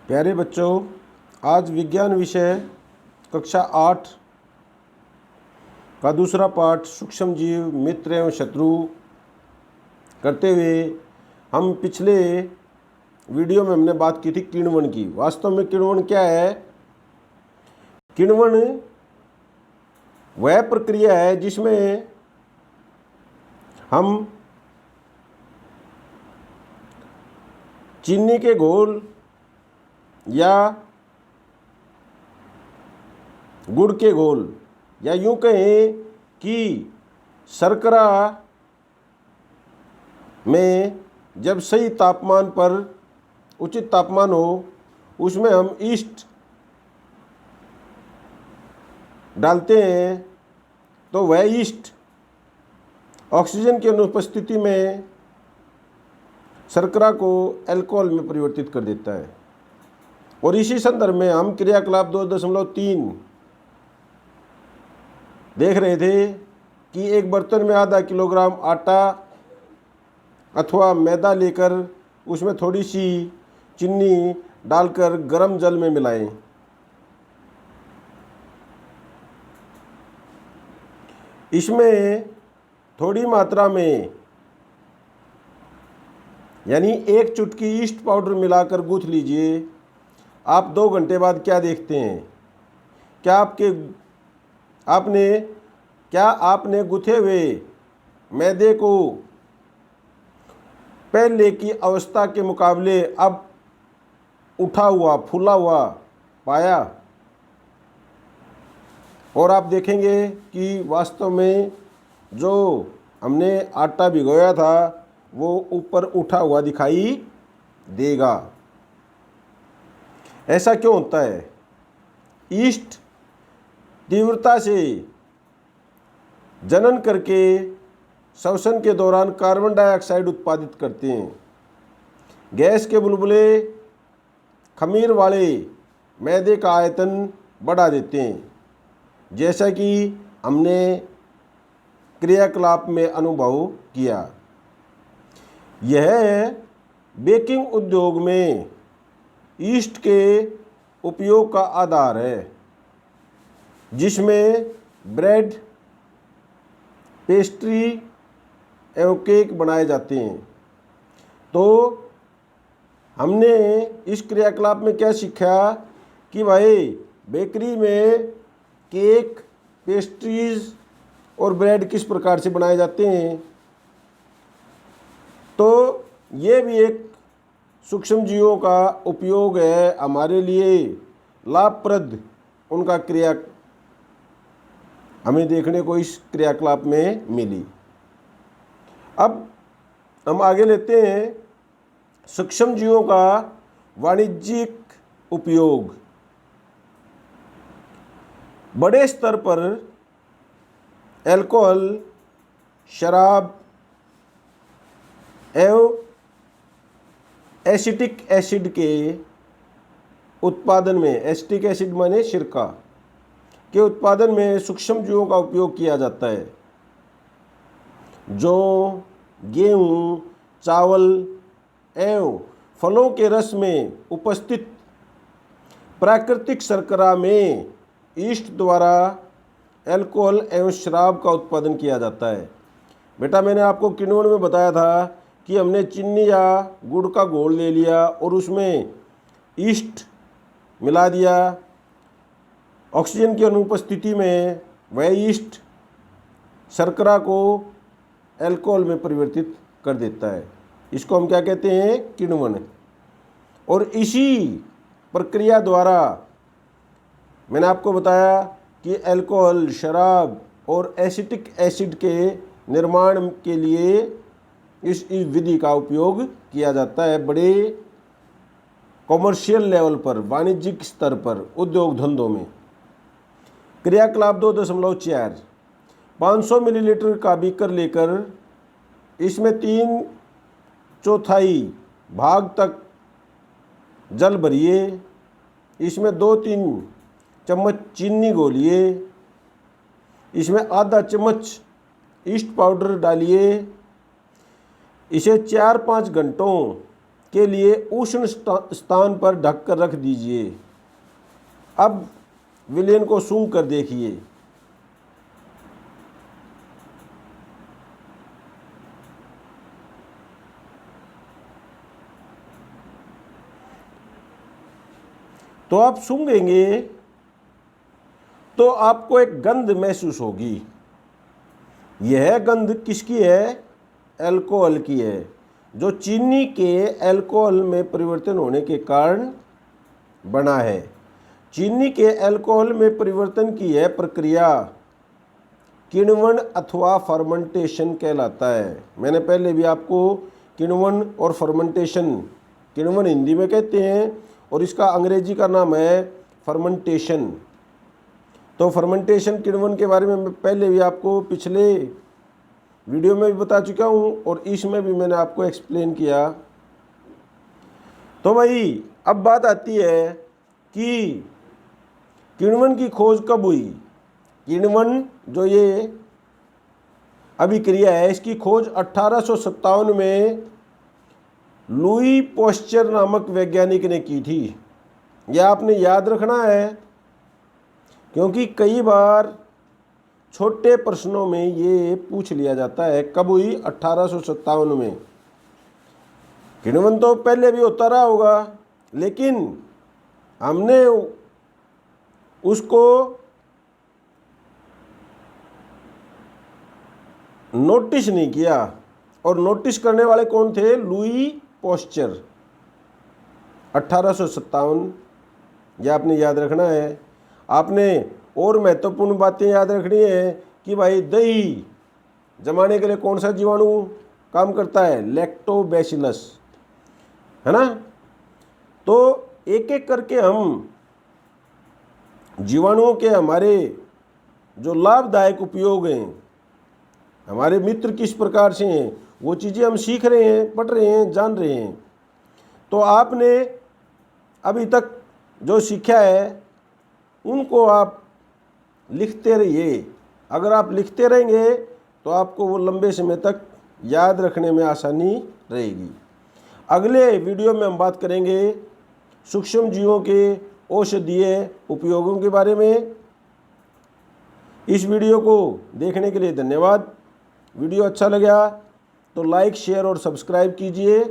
प्यारे बच्चों, आज विज्ञान विषय कक्षा 8 का दूसरा पाठ सूक्ष्म जीव मित्र एवं शत्रु करते हुए हम पिछले वीडियो में हमने बात की थी किण्वन की। वास्तव में किण्वन क्या है? किण्वन वह प्रक्रिया है जिसमें हम चीनी के घोल या गुड़ के घोल या यूं कहें कि शर्करा में जब सही तापमान पर उचित तापमान हो उसमें हम ईस्ट डालते हैं तो वह ईस्ट ऑक्सीजन की अनुपस्थिति में शर्करा को अल्कोहल में परिवर्तित कर देता है। और इसी संदर्भ में हम क्रियाकलाप 2.3 देख रहे थे कि एक बर्तन में आधा किलोग्राम आटा अथवा मैदा लेकर उसमें थोड़ी सी चीनी डालकर गर्म जल में मिलाएं। इसमें थोड़ी मात्रा में यानी 1 चुटकी ईस्ट पाउडर मिलाकर गूंथ लीजिए। आप 2 घंटे बाद क्या देखते हैं? क्या आपने गूथे हुए मैदे को पहले की अवस्था के मुकाबले अब उठा हुआ फूला हुआ पाया? और आप देखेंगे कि वास्तव में जो हमने आटा भिगोया था वो ऊपर उठा हुआ दिखाई देगा। ऐसा क्यों होता है? ईस्ट तीव्रता से जनन करके श्वसन के दौरान कार्बन डाइऑक्साइड उत्पादित करते हैं। गैस के बुलबुले खमीर वाले मैदे का आयतन बढ़ा देते हैं, जैसा कि हमने क्रियाकलाप में अनुभव किया। यह बेकिंग उद्योग में ईस्ट के उपयोग का आधार है, जिसमें ब्रेड, पेस्ट्री एवं केक बनाए जाते हैं। तो हमने इस क्रियाकलाप में क्या सीखा कि भाई बेकरी में केक, पेस्ट्रीज और ब्रेड किस प्रकार से बनाए जाते हैं। तो ये भी एक सूक्ष्म जीवों का उपयोग है, हमारे लिए लाभप्रद उनका क्रिया हमें देखने को इस क्रियाकलाप में मिली। अब हम आगे लेते हैं सूक्ष्म जीवों का वाणिज्यिक उपयोग। बड़े स्तर पर अल्कोहल, शराब एवं एसिटिक एसिड के उत्पादन में, एसिटिक एसिड माने सिरका के उत्पादन में सूक्ष्म जीवों का उपयोग किया जाता है। जौ, गेहूँ, चावल एवं फलों के रस में उपस्थित प्राकृतिक शर्करा में ईस्ट द्वारा अल्कोहल एवं शराब का उत्पादन किया जाता है। बेटा, मैंने आपको किण्वन में बताया था कि हमने चीनी या गुड़ का घोल ले लिया और उसमें ईस्ट मिला दिया। ऑक्सीजन की अनुपस्थिति में वह ईस्ट शर्करा को अल्कोहल में परिवर्तित कर देता है। इसको हम क्या कहते हैं? किण्वन। और इसी प्रक्रिया द्वारा मैंने आपको बताया कि अल्कोहल, शराब और एसिटिक एसिड के निर्माण के लिए इस विधि का उपयोग किया जाता है। बड़े कॉमर्शियल लेवल पर, वाणिज्यिक स्तर पर, उद्योग धंधों में। क्रियाकलाप 2.4 500 मिलीलीटर का बीकर लेकर इसमें 3/4 भाग तक जल भरिए। इसमें 2-3 चम्मच चीनी घोलिए। इसमें आधा चम्मच ईस्ट पाउडर डालिए। इसे 4-5 घंटों के लिए उष्ण स्थान पर ढककर रख दीजिए। अब विलेन को सूंघ कर देखिए। तो आप सूंघेंगे तो आपको एक गंध महसूस होगी। यह गंध किसकी है? अल्कोहल की है, जो चीनी के अल्कोहल में परिवर्तन होने के कारण बना है। चीनी के अल्कोहल में परिवर्तन की यह प्रक्रिया किण्वन अथवा फर्मेंटेशन कहलाता है। मैंने पहले भी आपको किण्वन और फर्मेंटेशन, किण्वन हिंदी में कहते हैं और इसका अंग्रेजी का नाम है फर्मेंटेशन। तो फर्मेंटेशन किण्वन के बारे में मैं पहले भी आपको पिछले वीडियो में भी बता चुका हूँ और इसमें भी मैंने आपको एक्सप्लेन किया। तो भाई अब बात आती है कि किण्वन की खोज कब हुई। किण्वन जो ये अभिक्रिया है, इसकी खोज 1857 में लुई पोस्चर नामक वैज्ञानिक ने की थी। यह आपने याद रखना है, क्योंकि कई बार छोटे प्रश्नों में ये पूछ लिया जाता है। कब हुई? 1857 में। किण्वन तो पहले भी होता रहा होगा, लेकिन हमने उसको नोटिस नहीं किया। और नोटिस करने वाले कौन थे? Louis posture. 1857, यह आपने याद रखना है। आपने और महत्वपूर्ण बातें याद रखनी है कि भाई दही जमाने के लिए कौन सा जीवाणु काम करता है? लैक्टोबैसिलस, है ना। तो एक एक करके हम जीवाणुओं के हमारे जो लाभदायक उपयोग हैं, हमारे मित्र किस प्रकार से हैं, वो चीज़ें हम सीख रहे हैं, पढ़ रहे हैं, जान रहे हैं। तो आपने अभी तक जो सीखा है उनको आप लिखते रहिए। अगर आप लिखते रहेंगे तो आपको वो लंबे समय तक याद रखने में आसानी रहेगी। अगले वीडियो में हम बात करेंगे सूक्ष्म जीवों के औषधीय उपयोगों के बारे में। इस वीडियो को देखने के लिए धन्यवाद। वीडियो अच्छा लगा तो लाइक, शेयर और सब्सक्राइब कीजिए।